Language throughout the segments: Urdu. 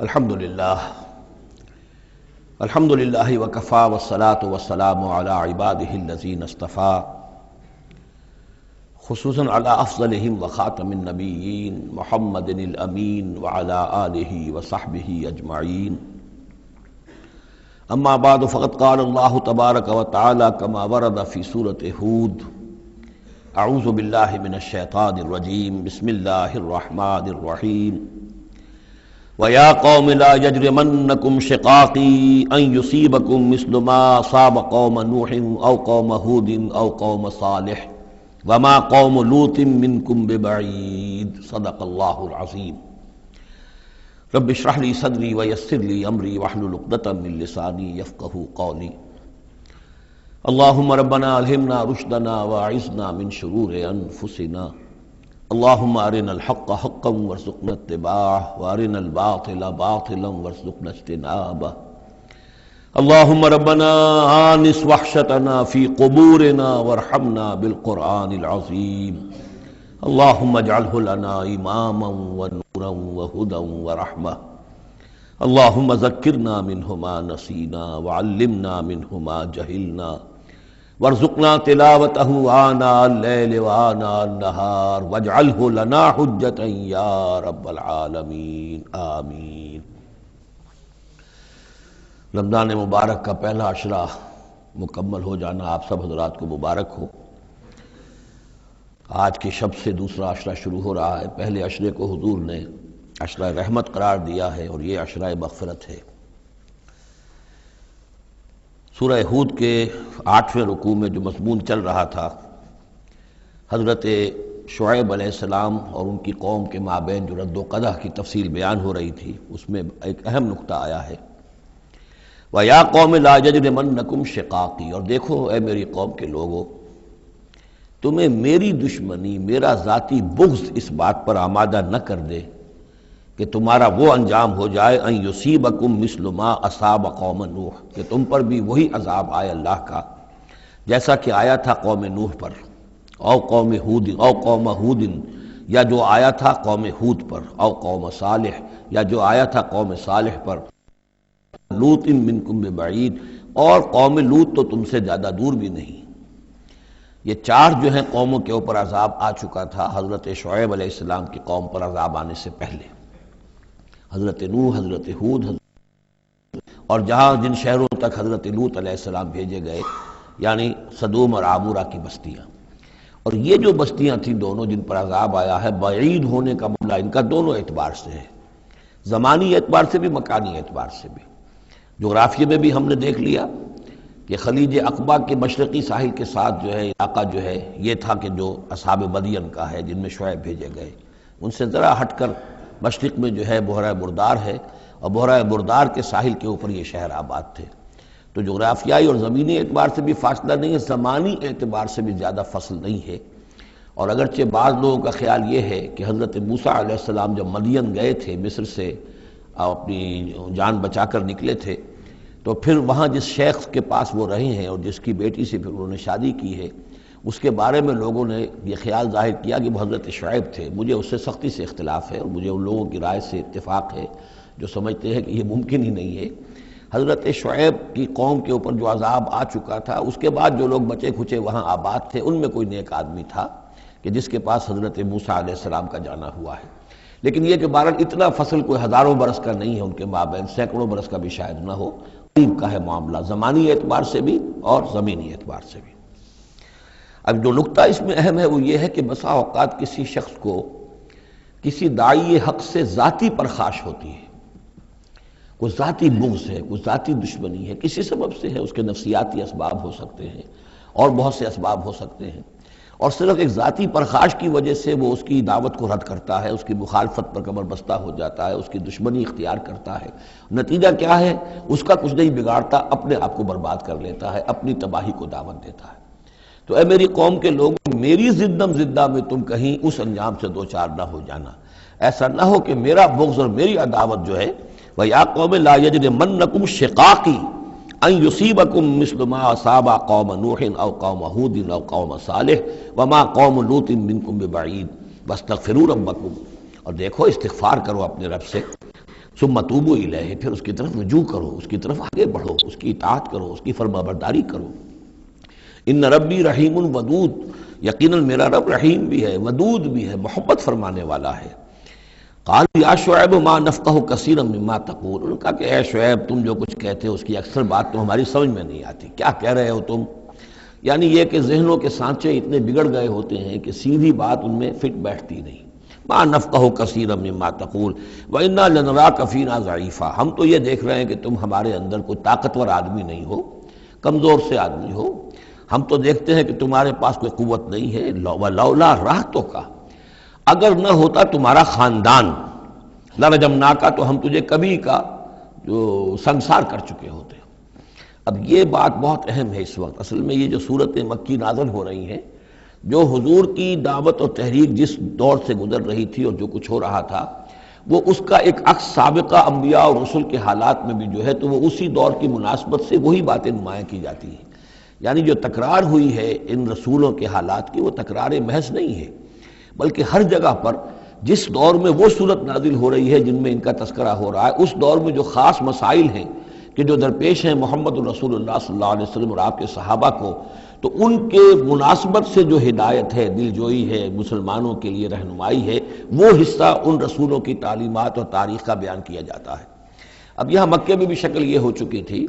الحمدللہ وکفی والصلاة والسلام علی عبادہ الذین اصطفیٰ خصوصاً علی افضلہم وخاتم النبیین محمد الامین وعلی آلہ وصحبہ اجمعین اما بعد فقد قال اللہ تبارک وتعالی کما ورد فی سورۃ ہود اعوذ باللہ من الشیطان الرجیم بسم اللہ الرحمن الرحیم وَيَا قَوْمِ لَا يَجْرِمَنَّكُمْ شِقَاقِي أَن يُصِيبَكُمْ مِثْلُ مَا أَصَابَ قَوْمَ نُوحٍ أَوْ قَوْمَ هُودٍ أَوْ قَوْمَ صَالِحٍ وَمَا قَوْمُ لُوطٍ مِّنكُمْ بِبَعِيدٍ صدق اللہ العظیم۔ رب اشرح لي صدری ويسر لي أمری واحلل عقدۃ من لسانی يفقهوا قولی۔ اللهم ربنا الہمنا رشدنا واعذنا من شرور انفسنا، اللهم ارنا الحق حقا وارزقنا اتباعه وارنا الباطل باطلا وارزقنا اجتنابه، اللهم ربنا آنس وحشتنا في قبورنا وارحمنا بالقرآن العظيم، اللهم اجعله لنا إماما ونورا وهدى ورحمة، اللهم ذكرنا منه ما نسينا وعلمنا منه ما جهلنا وارزقنا تلاوته آناء الليل وآناء النهار واجعله لنا حجة يا رب العالمین آمین۔ رمضان مبارک کا پہلا عشرہ مکمل ہو جانا آپ سب حضرات کو مبارک ہو۔ آج کی شب سے دوسرا عشرہ شروع ہو رہا ہے۔ پہلے عشرے کو حضور نے عشرہ رحمت قرار دیا ہے اور یہ عشرہ مغفرت ہے۔ سورہ ہود کے 8ویں رکوع میں جو مضمون چل رہا تھا، حضرت شعیب علیہ السلام اور ان کی قوم کے مابین جو رد و قدح کی تفصیل بیان ہو رہی تھی، اس میں ایک اہم نقطہ آیا ہے وَيَا قَوْمِ لَا يَجْرِمَنَّكُمْ شِقَاقِي، اور دیکھو اے میری قوم کے لوگو، تمہیں میری دشمنی، میرا ذاتی بغض اس بات پر آمادہ نہ کر دے کہ تمہارا وہ انجام ہو جائے ان یصیبکم مثل ما اصاب قوم نوح، کہ تم پر بھی وہی عذاب آئے اللہ کا جیسا کہ آیا تھا قوم نوح پر، او قوم ہود یا جو آیا تھا قوم ہود پر، او قوم صالح یا جو آیا تھا قوم صالح پر، لوط منکم ببعید، اور قوم لوط تو تم سے زیادہ دور بھی نہیں۔ یہ چار جو ہیں قوموں کے اوپر عذاب آ چکا تھا حضرت شعیب علیہ السلام کی قوم پر عذاب آنے سے پہلے، حضرت نوح، حضرت ہود، اور جہاں جن شہروں تک حضرت لوط علیہ السلام بھیجے گئے، یعنی صدوم اور عامورہ کی بستیاں۔ اور یہ جو بستیاں تھیں دونوں جن پر عذاب آیا ہے، بعید ہونے کا معاملہ ان کا دونوں اعتبار سے ہے، زمانی اعتبار سے بھی، مکانی اعتبار سے بھی۔ جغرافیے میں بھی ہم نے دیکھ لیا کہ خلیج عقبہ کے مشرقی ساحل کے ساتھ جو ہے علاقہ جو ہے یہ تھا کہ جو اصحاب مدین کا ہے، جن میں شعیب بھیجے گئے۔ ان سے ذرا ہٹ کر مشرق میں جو ہے بحیرہ بردار ہے، اور بحیرہ بردار کے ساحل کے اوپر یہ شہر آباد تھے۔ تو جغرافیائی اور زمینی اعتبار سے بھی فاصلہ نہیں ہے، زمانی اعتبار سے بھی زیادہ فصل نہیں ہے۔ اور اگرچہ بعض لوگوں کا خیال یہ ہے کہ حضرت موسیٰ علیہ السلام جب مدین گئے تھے، مصر سے اپنی جان بچا کر نکلے تھے، تو پھر وہاں جس شیخ کے پاس وہ رہے ہیں اور جس کی بیٹی سے پھر انہوں نے شادی کی ہے، اس کے بارے میں لوگوں نے یہ خیال ظاہر کیا کہ وہ حضرت شعیب تھے۔ مجھے اس سے سختی سے اختلاف ہے، اور مجھے ان لوگوں کی رائے سے اتفاق ہے جو سمجھتے ہیں کہ یہ ممکن ہی نہیں ہے۔ حضرت شعیب کی قوم کے اوپر جو عذاب آ چکا تھا، اس کے بعد جو لوگ بچے کھچے وہاں آباد تھے، ان میں کوئی نیک آدمی تھا کہ جس کے پاس حضرت موسیٰ علیہ السلام کا جانا ہوا ہے۔ لیکن یہ کہ بہرحال اتنا فصل کوئی ہزاروں برس کا نہیں ہے ان کے مابین، سینکڑوں برس کا بھی شاید نہ ہو، قریب کا ہے معاملہ، زمانی اعتبار سے بھی اور زمینی اعتبار سے بھی۔ اب جو نقطہ اس میں اہم ہے وہ یہ ہے کہ بسا اوقات کسی شخص کو کسی داعی حق سے ذاتی پرخاش ہوتی ہے، کوئی ذاتی بغض ہے، کوئی ذاتی دشمنی ہے، کسی سبب سے ہے، اس کے نفسیاتی اسباب ہو سکتے ہیں اور بہت سے اسباب ہو سکتے ہیں، اور صرف ایک ذاتی پرخاش کی وجہ سے وہ اس کی دعوت کو رد کرتا ہے، اس کی مخالفت پر کمر بستہ ہو جاتا ہے، اس کی دشمنی اختیار کرتا ہے۔ نتیجہ کیا ہے؟ اس کا کچھ نہیں بگاڑتا، اپنے آپ کو برباد کر لیتا ہے، اپنی تباہی کو دعوت دیتا ہے۔ تو اے میری قوم کے لوگوں، میری زدم زدہ میں تم کہیں اس انجام سے دوچار نہ ہو جانا، ایسا نہ ہو کہ میرا بغض اور میری عداوت جو ہے وَيَا قَوْمِ لَا يَجْرِمَنَّكُمْ شِقَاقِي أَن يُصِيبَكُمْ مِثْلُ مَا أَصَابَ قَوْمَ نُوحٍ أَوْ قَوْمَ هُودٍ أَوْ قَوْمَ صَالِحٍ وَمَا قَوْمُ لُوطٍ مِّنكُمْ بِبَعِيدٍ وَاسْتَغْفِرُوا رَبَّكُمْ، اور دیکھو استغفار کرو اپنے رب سے، ثم توبوا الیہ، پھر اس کی طرف رجوع کرو، اس کی طرف آگے بڑھو، اس کی اطاعت کرو، اس کی فرما برداری کرو۔ ان ربی رحیم ودود، یقیناً میرا رب رحیم بھی ہے، ودود بھی ہے، محبت فرمانے والا ہے۔ قال یا شعیب ما نفقہ کثیرا مما تقول، انہوں نے کہا کہ اے شعیب تم جو کچھ کہتے ہو اس کی اکثر بات تو ہماری سمجھ میں نہیں آتی، کیا کہہ رہے ہو تم؟ یعنی یہ کہ ذہنوں کے سانچے اتنے بگڑ گئے ہوتے ہیں کہ سیدھی بات ان میں فٹ بیٹھتی نہیں۔ ما نفقہ کثیرا مما تقول وانا لنراک فینا ضعیفا، ہم تو یہ دیکھ رہے ہیں کہ تم ہمارے اندر کوئی طاقتور آدمی نہیں ہو، کمزور سے آدمی ہو، ہم تو دیکھتے ہیں کہ تمہارے پاس کوئی قوت نہیں ہے۔ لولا رہتک، اگر نہ ہوتا تمہارا خاندان، لرجمناک، تو ہم تجھے کبھی کا جو سنسار کر چکے ہوتے۔ اب یہ بات بہت اہم ہے اس وقت، اصل میں یہ جو صورت مکی نازل ہو رہی ہیں، جو حضور کی دعوت اور تحریک جس دور سے گزر رہی تھی اور جو کچھ ہو رہا تھا، وہ اس کا ایک عکس سابقہ انبیاء اور رسل کے حالات میں بھی جو ہے تو وہ اسی دور کی مناسبت سے وہی باتیں نمایاں کی جاتی ہیں۔ یعنی جو تکرار ہوئی ہے ان رسولوں کے حالات کی، وہ تکرار محض نہیں ہے، بلکہ ہر جگہ پر جس دور میں وہ صورت نازل ہو رہی ہے جن میں ان کا تذکرہ ہو رہا ہے، اس دور میں جو خاص مسائل ہیں کہ جو درپیش ہیں محمد الرسول اللہ صلی اللہ علیہ وسلم اور آپ کے صحابہ کو، تو ان کے مناسبت سے جو ہدایت ہے، دل جوئی ہے، مسلمانوں کے لیے رہنمائی ہے، وہ حصہ ان رسولوں کی تعلیمات اور تاریخ کا بیان کیا جاتا ہے۔ اب یہاں مکے میں بھی شکل یہ ہو چکی تھی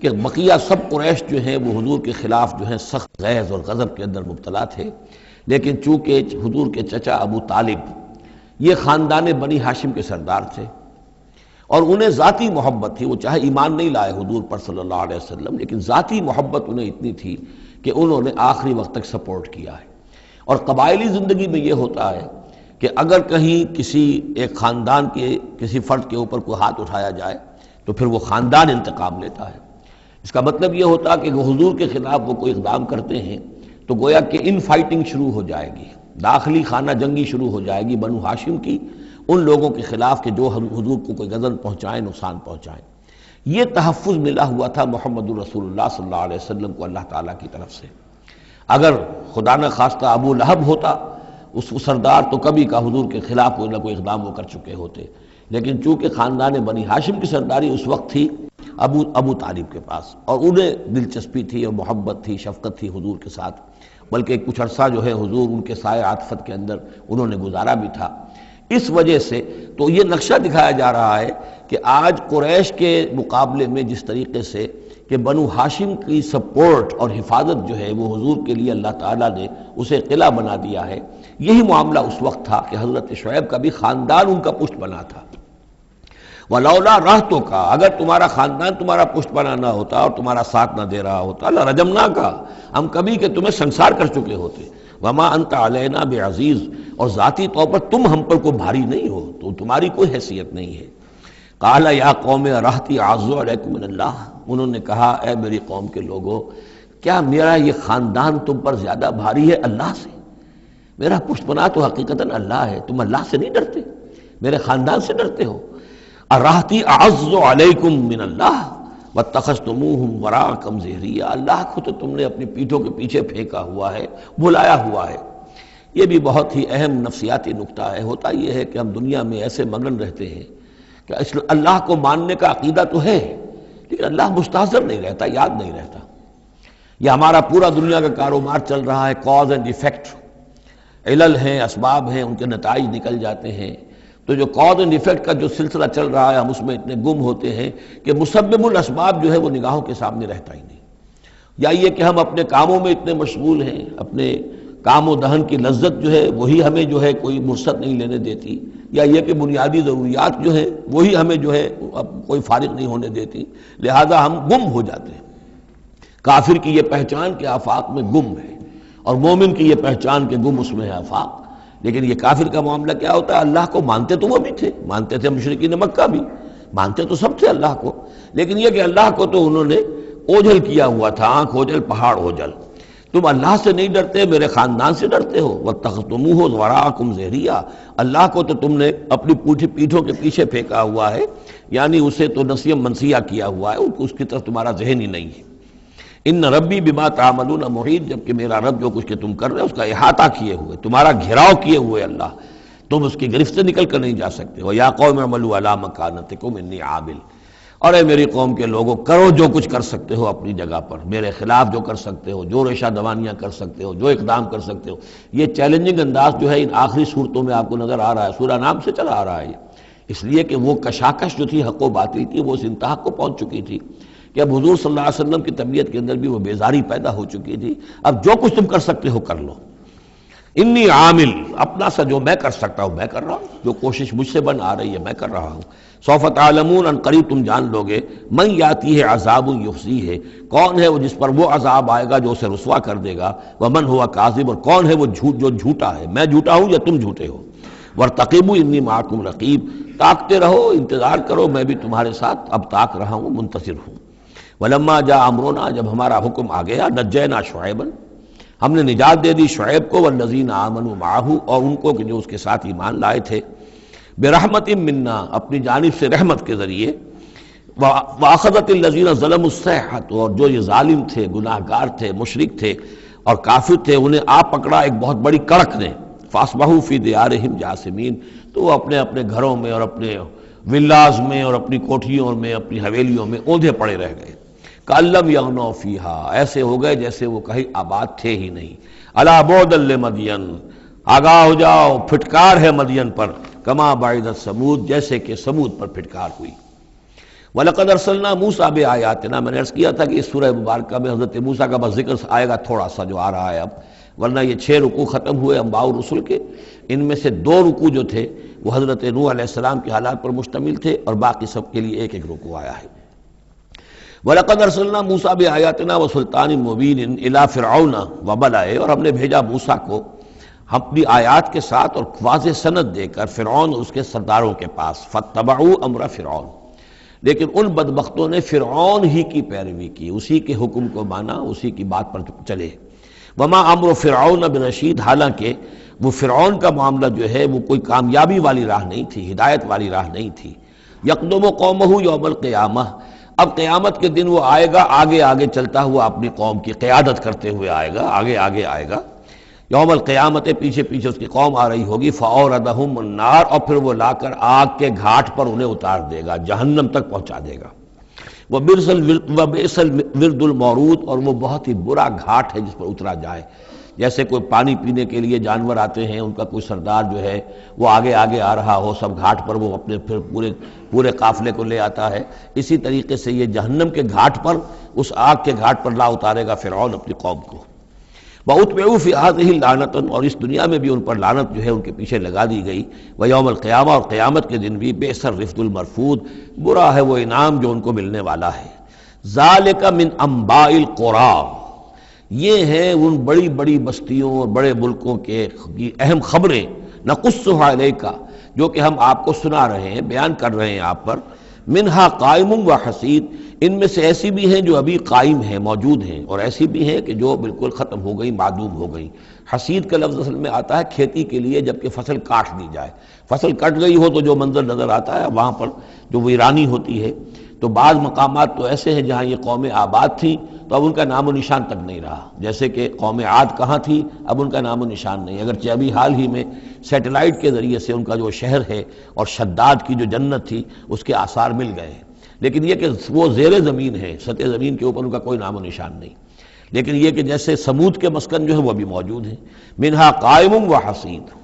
کہ بقیہ سب قریش جو ہیں وہ حضور کے خلاف جو ہیں سخت غیظ اور غضب کے اندر مبتلا تھے، لیکن چونکہ حضور کے چچا ابو طالب یہ خاندان بنی ہاشم کے سردار تھے اور انہیں ذاتی محبت تھی، وہ چاہے ایمان نہیں لائے حضور پر صلی اللہ علیہ وسلم، لیکن ذاتی محبت انہیں اتنی تھی کہ انہوں نے آخری وقت تک سپورٹ کیا ہے۔ اور قبائلی زندگی میں یہ ہوتا ہے کہ اگر کہیں کسی ایک خاندان کے کسی فرد کے اوپر کوئی ہاتھ اٹھایا جائے تو پھر وہ خاندان انتقام لیتا ہے۔ اس کا مطلب یہ ہوتا کہ وہ حضور کے خلاف وہ کوئی اقدام کرتے ہیں تو گویا کہ ان فائٹنگ شروع ہو جائے گی، داخلی خانہ جنگی شروع ہو جائے گی بنو ہاشم کی ان لوگوں کے خلاف کہ جو حضور کو کوئی غضب پہنچائیں، نقصان پہنچائیں۔ یہ تحفظ ملا ہوا تھا محمد الرسول اللہ صلی اللہ علیہ وسلم کو اللہ تعالیٰ کی طرف سے۔ اگر خدا نہ خواستہ ابو لہب ہوتا اس سردار، تو کبھی کا حضور کے خلاف کوئی نہ کوئی اقدام وہ کر چکے ہوتے، لیکن چونکہ خاندان بنی ہاشم کی سرداری اس وقت تھی ابو طالب کے پاس، اور انہیں دلچسپی تھی اور محبت تھی، شفقت تھی حضور کے ساتھ، بلکہ کچھ عرصہ جو ہے حضور ان کے سائے عاطفت کے اندر انہوں نے گزارا بھی تھا۔ اس وجہ سے تو یہ نقشہ دکھایا جا رہا ہے کہ آج قریش کے مقابلے میں جس طریقے سے کہ بنو ہاشم کی سپورٹ اور حفاظت جو ہے وہ حضور کے لیے اللہ تعالیٰ نے اسے قلعہ بنا دیا ہے، یہی معاملہ اس وقت تھا کہ حضرت شعیب کا بھی خاندان ان کا پشت بنا تھا۔ وَلَوْلَا رَحْتُكَ، اگر تمہارا خاندان تمہارا پشت بنا نہ ہوتا اور تمہارا ساتھ نہ دے رہا ہوتا، لَرَجَمْنَاكَ، ہم کبھی کہ تمہیں سنسار کر چکے ہوتے۔ وَمَا أَنْتَ عَلَيْنَا بِعَزِيزٍ، اور ذاتی طور پر تم ہم پر کوئی بھاری نہیں ہو، تو تمہاری کوئی حیثیت نہیں ہے۔ قَالَ يَا قَوْمِ رَحْتِي أَعَزُّ عَلَيْكُم مِّنَ اللَّهِ، انہوں نے کہا اے میری قوم کے لوگوں، کیا میرا یہ خاندان تم پر زیادہ بھاری ہے اللہ سے؟ میرا پشت بنا تو حقیقتاً اللہ ہے، تم اللہ سے نہیں ڈرتے، میرے خاندان سے ڈرتے ہو۔ رَحْتِي أَعَزُّ عَلَيْكُم مِّنَ اللَّهِ وَاتَّخَذْتُمُوهُمْ وَرَاءَكُمْ ظِهْرِيًّا، اللہ کو تو تم نے اپنی پیٹھوں کے پیچھے پھینکا ہوا ہے، بھلایا ہوا ہے۔ یہ بھی بہت ہی اہم نفسیاتی نکتہ ہے۔ ہوتا یہ ہے کہ ہم دنیا میں ایسے مگن رہتے ہیں کہ اللہ کو ماننے کا عقیدہ تو ہے، لیکن اللہ مستحضر نہیں رہتا، یاد نہیں رہتا۔ یہ ہمارا پورا دنیا کا کاروبار چل رہا ہے، کاز اینڈ ایفیکٹ، علل ہیں، اسباب ہیں، ان کے نتائج نکل جاتے ہیں۔ تو جو کاز اینڈ ایفیکٹ کا جو سلسلہ چل رہا ہے، ہم اس میں اتنے گم ہوتے ہیں کہ مسبب الاسباب جو ہے وہ نگاہوں کے سامنے رہتا ہی نہیں۔ یا یہ کہ ہم اپنے کاموں میں اتنے مشغول ہیں، اپنے کام و دہن کی لذت جو ہے وہی ہمیں جو ہے کوئی مرصد نہیں لینے دیتی، یا یہ کہ بنیادی ضروریات جو ہے وہی ہمیں جو ہے اب کوئی فارغ نہیں ہونے دیتی، لہذا ہم گم ہو جاتے ہیں۔ کافر کی یہ پہچان کہ آفاق میں گم ہے، اور مومن کی یہ پہچان کہ گم اس میں ہے آفاق۔ لیکن یہ کافر کا معاملہ کیا ہوتا ہے؟ اللہ کو مانتے تو وہ بھی تھے، مانتے تھے مشرکین مکہ بھی، مانتے تو سب تھے اللہ کو، لیکن یہ کہ اللہ کو تو انہوں نے اوجھل کیا ہوا تھا، آنکھ اوجھل پہاڑ اوجھل۔ تم اللہ سے نہیں ڈرتے، میرے خاندان سے ڈرتے ہو۔ وَاتَّخَذْتُمُوهُ وَرَاءَكُمْ ظِهْرِيًّا، اللہ کو تو تم نے اپنی پیٹھوں کے پیچھے پھینکا ہوا ہے، یعنی اسے تو نسیم منسیہ کیا ہوا ہے، اس کی طرف تمہارا ذہن ہی نہیں ہے۔ ان ربی بما تعملون محیط، جبکہ میرا رب جو کچھ کہ تم کر رہے ہو اس کا احاطہ کیے ہوئے، تمہارا گھیراؤ کیے ہوئے اللہ، تم اس کی گرفت سے نکل کر نہیں جا سکتے ہو۔ یا قوم اعملوا علی مکانتکم انی عامل، اور اے میری قوم کے لوگوں کرو جو کچھ کر سکتے ہو اپنی جگہ پر، میرے خلاف جو کر سکتے ہو، جو ریشہ دوانیاں کر سکتے ہو، جو اقدام کر سکتے ہو۔ یہ چیلنجنگ انداز جو ہے ان آخری صورتوں میں آپ کو نظر آ رہا ہے، سورہ نام سے چلا آ رہا ہے، اس لیے کہ وہ کشاکش جو تھی حق و باطل کی وہ اس انتہا کو پہنچ چکی تھی کہ اب حضور صلی اللہ علیہ وسلم کی طبیعت کے اندر بھی وہ بیزاری پیدا ہو چکی تھی۔ اب جو کچھ تم کر سکتے ہو کر لو، انی عامل، اپنا سا جو میں کر سکتا ہوں میں کر رہا ہوں، جو کوشش مجھ سے بن آ رہی ہے میں کر رہا ہوں۔ سوف تعلمون، ان قریب تم جان لو گے، من یاتی ہے عذاب یخزیہ، کون ہے وہ جس پر وہ عذاب آئے گا جو اسے رسوا کر دے گا، ومن ہوا کاذب، اور کون ہے وہ جو جھوٹا ہے، میں جھوٹا ہوں یا تم جھوٹے ہو۔ وارتقبوا انی معکم رقیب، تاکتے رہو، انتظار کرو، میں بھی تمہارے ساتھ اب تاک رہا ہوں، منتظر ہوں۔ ولما جاء امرنا، جب ہمارا حکم آ گیا، نجینا شعیبا، ہم نے نجات دے دی شعیب کو، والذین آمنوا معہ، اور ان کو کہ جو اس کے ساتھ ایمان لائے تھے، برحمت منا، اپنی جانب سے رحمت کے ذریعے، واخذت الذین ظلموا الصیحۃ، اور جو یہ ظالم تھے، گناہ گار تھے، مشرک تھے اور کافر تھے، انہیں آ پکڑا ایک بہت بڑی کڑک نے، فاصبحوا فی دیارہم جاثمین، تو وہ اپنے اپنے گھروں میں اور اپنے ولاز میں اور اپنی کوٹھیوں میں، اپنی حویلیوں میں اوندھے پڑے رہ گئے۔ کأن لم یغنوا فیہا، ایسے ہو گئے جیسے وہ کہیں آباد تھے ہی نہیں۔ الا بعدا لمدین، آگاہ ہو جاؤ، پھٹکار ہے مدین پر، کما بعدت ثمود، جیسے کہ ثمود پر پھٹکار ہوئی۔ وَلَقَدْ أَرْسَلْنَا مُوسَىٰ بِآيَاتِنَا، میں نے عرض کیا تھا کہ اس سورہ مبارکہ میں حضرت موسیٰ کا بس ذکر آئے گا تھوڑا سا جو آ رہا ہے اب، ورنہ یہ 6 رکوع ختم ہوئے انبیاء و رسل کے، ان میں سے 2 رکوع جو تھے وہ حضرت نوح علیہ السلام کے حالات پر مشتمل تھے، اور باقی سب کے لیے ایک ایک رکوع آیا ہے۔ وَلَقَدْ أَرْسَلْنَا مُوسَىٰ بِآيَاتِنَا وَسُلْطَانٍ مُّبِينٍ إِلَىٰ فِرْعَوْنَ وَمَلَئِهِ، اور ہم نے بھیجا موسیٰ کو اپنی آیات کے ساتھ اور واضح سند دے کر فرعون اور اس کے سرداروں کے پاس، فَاتَّبَعُوا أَمْرَ فِرْعَوْنَ، لیکن ان بدبختوں نے فرعون ہی کی پیروی کی، اسی کے حکم کو مانا، اسی کی بات پر چلے۔ وما امر فرعون برشید، حالانکہ وہ فرعون کا معاملہ جو ہے وہ کوئی کامیابی والی راہ نہیں تھی، ہدایت والی راہ نہیں تھی۔ یقدم قومہ یوم القیامہ، اب قیامت کے دن وہ آئے گا آگے آگے چلتا ہوا، اپنی قوم کی قیادت کرتے ہوئے آئے گا، آگے آگے آئے گا۔ یوم القیامت، پیچھے پیچھے اس کی قوم آ رہی ہوگی، فَأَوْرَدَهُمُ النَّارَ، اور پھر وہ لا کر آگ کے گھاٹ پر انہیں اتار دے گا، جہنم تک پہنچا دے گا۔ وَبِئْسَ الْوِرْدُ الْمَوْرُودُ، اور وہ بہت ہی برا گھاٹ ہے جس پر اترا جائے۔ جیسے کوئی پانی پینے کے لیے جانور آتے ہیں، ان کا کوئی سردار جو ہے وہ آگے آگے آ رہا ہو، سب گھاٹ پر وہ اپنے پھر پورے قافلے کو لے آتا ہے، اسی طریقے سے یہ جہنم کے گھاٹ پر، اس آگ کے گھاٹ پر لا اتارے گا فرعون اپنی قوم کو۔ وَأُتْبِعُوا فِي هَٰذِهِ لَعْنَةً، اور اس دنیا میں بھی ان پر لعنت جو ہے ان کے پیچھے لگا دی گئی۔ وَيَوْمَ الْقِيَامَةِ، اور قیامت کے دن بھی، بِئْسَ الرِّفْدُ الْمَرْفُودُ، برا ہے وہ انعام جو ان کو ملنے والا ہے۔ ذَلِكَ مِنْ أَنْبَاءِ الْقُرَىٰ، یہ ہیں ان بڑی بڑی بستیوں اور بڑے ملکوں کے اہم خبریں، نَقُصُّهَا عَلَيْكَ، جو کہ ہم آپ کو سنا رہے ہیں، بیان کر رہے ہیں آپ پر۔ منہا قائم و حسید، ان میں سے ایسی بھی ہیں جو ابھی قائم ہیں، موجود ہیں، اور ایسی بھی ہیں کہ جو بالکل ختم ہو گئی، معدوم ہو گئی۔ حسید کا لفظ اصل میں آتا ہے کھیتی کے لیے، جب کہ فصل کاٹ دی جائے، فصل کٹ گئی ہو تو جو منظر نظر آتا ہے وہاں پر جو ویرانی ہوتی ہے۔ تو بعض مقامات تو ایسے ہیں جہاں یہ قومیں آباد تھیں تو اب ان کا نام و نشان تک نہیں رہا، جیسے کہ قوم عاد کہاں تھی، اب ان کا نام و نشان نہیں، اگرچہ ابھی حال ہی میں سیٹلائٹ کے ذریعے سے ان کا جو شہر ہے اور شداد کی جو جنت تھی اس کے آثار مل گئے ہیں، لیکن یہ کہ وہ زیر زمین ہے، سطح زمین کے اوپر ان کا کوئی نام و نشان نہیں۔ لیکن یہ کہ جیسے سمود کے مسکن جو ہے وہ بھی موجود ہیں، منہا قائم و حسید۔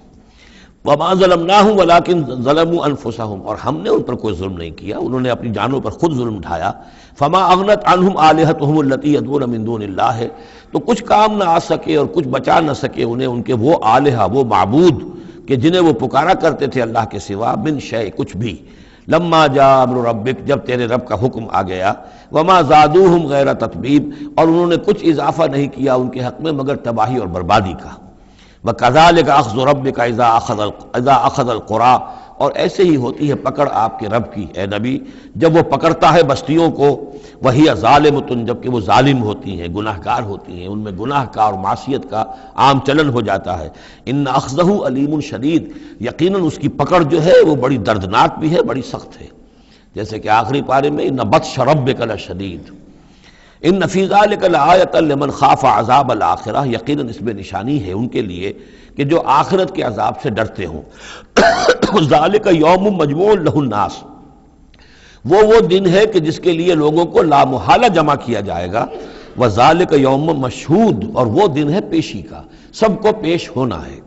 وما ظلمناہم ولکن ظلموا انفسہم، اور ہم نے ان پر کوئی ظلم نہیں کیا، انہوں نے اپنی جانوں پر خود ظلم اٹھایا۔ فما اغنت عنہم آلہتہم التی یدعون من دون اللہ، تو کچھ کام نہ آ سکے اور کچھ بچا نہ سکے انہیں ان کے وہ آلہہ، وہ معبود کہ جنہیں وہ پکارا کرتے تھے اللہ کے سوا، من شیء، کچھ بھی۔ لما جاء امر ربک، جب تیرے رب کا حکم آ گیا۔ وما زادوہم غیر تتبیب، اور انہوں نے کچھ اضافہ نہیں کیا ان کے حق میں مگر تباہی اور بربادی کا۔ وَكَذَلِكَ أَخْذُ رَبِّكَ إِذَا أَخَذَ الْقُرَىٰ، اور ایسے ہی ہوتی ہے پکڑ آپ کے رب کی اے نبی جب وہ پکڑتا ہے بستیوں کو، وَهِيَ ظَالِمَةٌ، جبکہ وہ ظالم ہوتی ہیں، گناہ گار ہوتی ہیں، ان میں گناہ کا اور معصیت کا عام چلن ہو جاتا ہے۔ إِنَّ أَخْذَهُ أَلِيمٌ شَدِيدٌ، یقیناً اس کی پکڑ جو ہے وہ بڑی دردناک بھی ہے، بڑی سخت ہے، جیسے کہ آخری پارے میں إِنَّ بَطْشَ رَبِّكَ لَشَدِيدٌ ان فی ذلک لآیۃ لمن خاف عذاب الآخرہ، یقیناً اس میں نشانی ہے ان کے لیے کہ جو آخرت کے عذاب سے ڈرتے ہوں۔ ذالک یوم مجموع لہ الناس، وہ دن ہے کہ جس کے لیے لوگوں کو لامحالہ جمع کیا جائے گا۔ وذالک یوم مشہود، اور وہ دن ہے پیشی کا، سب کو پیش ہونا ہے۔